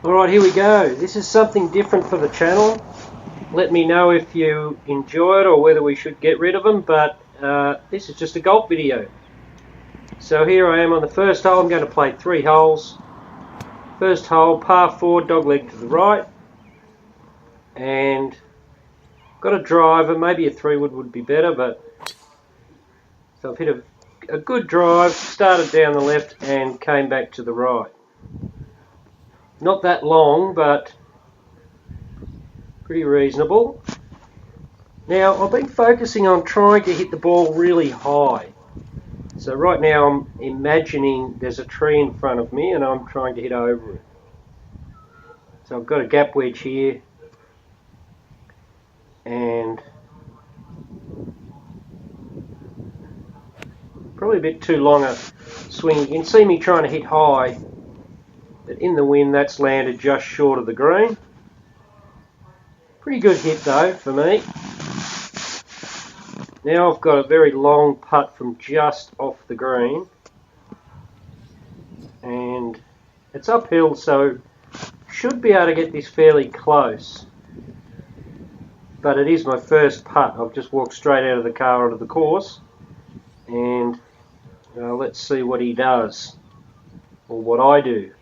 Alright, here we go. This is something different for the channel. Let me know if you enjoy it or whether we should get rid of them, but this is just a golf video. So here I am on the first hole. I'm going to play 3 holes. First hole, par 4, dogleg to the right. And got a driver, maybe a 3-wood would be better, but so I've hit a good drive, started down the left and came back to the right. Not that long, but pretty reasonable. Now, I've been focusing on trying to hit the ball really high. So right now I'm imagining there's a tree in front of me and I'm trying to hit over it. So I've got a gap wedge here and probably a bit too long a swing. You can see me trying to hit high, but in the wind that's landed just short of the green. Pretty good hit though for me. Now I've got a very long putt from just off the green and it's uphill, so should be able to get this fairly close, but it is my first putt. I've just walked straight out of the car onto the course and let's see what he does or what I do.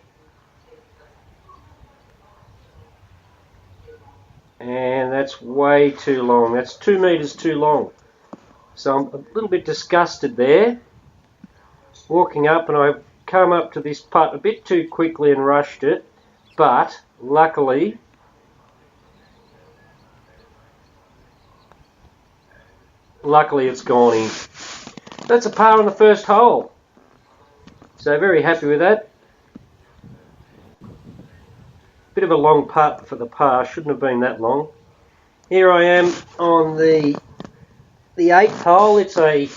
And that's way too long. That's 2 meters too long. So I'm a little bit disgusted there. Walking up, and I've come up to this putt a bit too quickly and rushed it, but luckily it's gone in. That's a par on the first hole. So very happy with that. Bit of a long putt for the par, shouldn't have been that long. Here I am on the 8th hole. It's a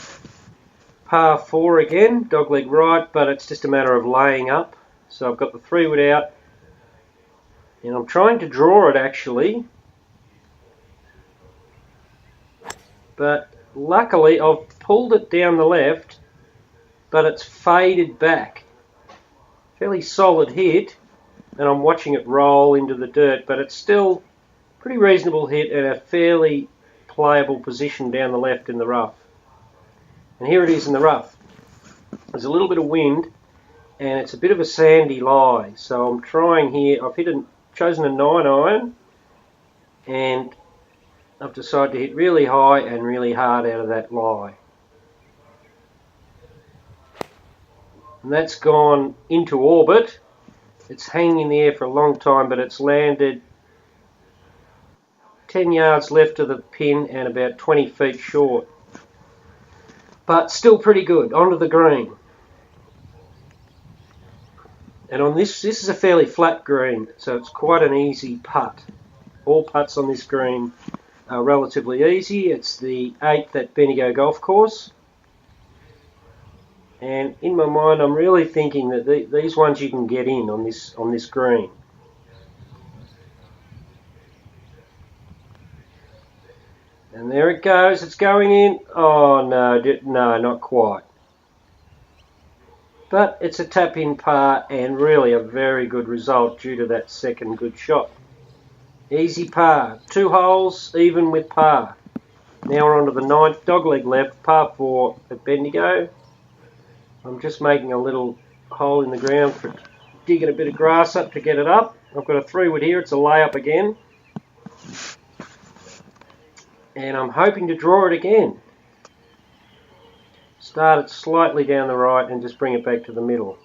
par 4 again, dogleg right, but it's just a matter of laying up. So I've got the 3-wood out and I'm trying to draw it actually, but luckily I've pulled it down the left, but it's faded back. Fairly solid hit, and I'm watching it roll into the dirt, but it's still pretty reasonable hit and a fairly playable position down the left in the rough. And here it is in the rough. There's a little bit of wind and it's a bit of a sandy lie, so I'm trying here. I've chosen a 9-iron and I've decided to hit really high and really hard out of that lie. And that's gone into orbit. It's hanging in the air for a long time, but it's landed 10 yards left of the pin and about 20 feet short. But still pretty good, onto the green. And on this is a fairly flat green, so it's quite an easy putt. All putts on this green are relatively easy. It's the 8th at Bendigo Golf Course. And in my mind, I'm really thinking that these ones you can get in on this green. And there it goes. It's going in. Oh no, not quite. But it's a tap-in par and really a very good result due to that second good shot. Easy par. 2 holes, even with par. Now we're on to the 9th, dogleg left, par 4 at Bendigo. I'm just making a little hole in the ground for digging a bit of grass up to get it up. I've got a 3-wood here, it's a layup again. And I'm hoping to draw it again. Start it slightly down the right and just bring it back to the middle.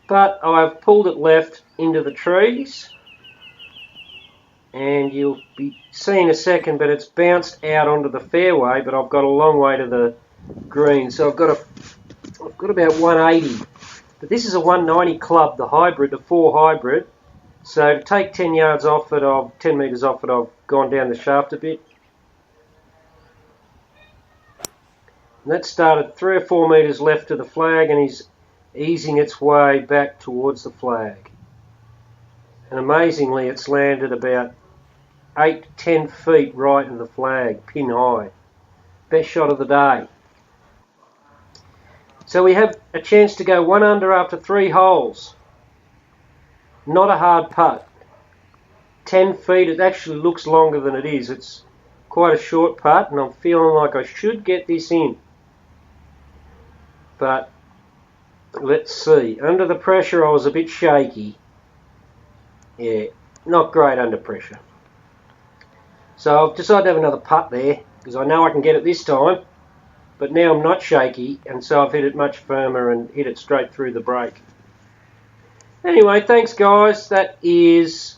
But I've pulled it left into the trees. And you'll be seeing a second, but it's bounced out onto the fairway, but I've got a long way to the green, so I've got about 180, but this is a 190 club, the hybrid, the 4 hybrid. So to take 10 yards off it, 10 meters off it, I've gone down the shaft a bit. And that started 3 or 4 meters left of the flag and is easing its way back towards the flag. And amazingly, it's landed about 8 to 10 feet right of the flag, pin high. Best shot of the day. So we have a chance to go 1 under after 3 holes. not a hard putt. 10 feet, it actually looks longer than it is. It's quite a short putt, and I'm feeling like I should get this in. But let's see. Under the pressure, I was a bit shaky. Yeah, not great under pressure. So I've decided to have another putt there, because I know I can get it this time. But now I'm not shaky, and so I've hit it much firmer and hit it straight through the break. Anyway, thanks guys. That is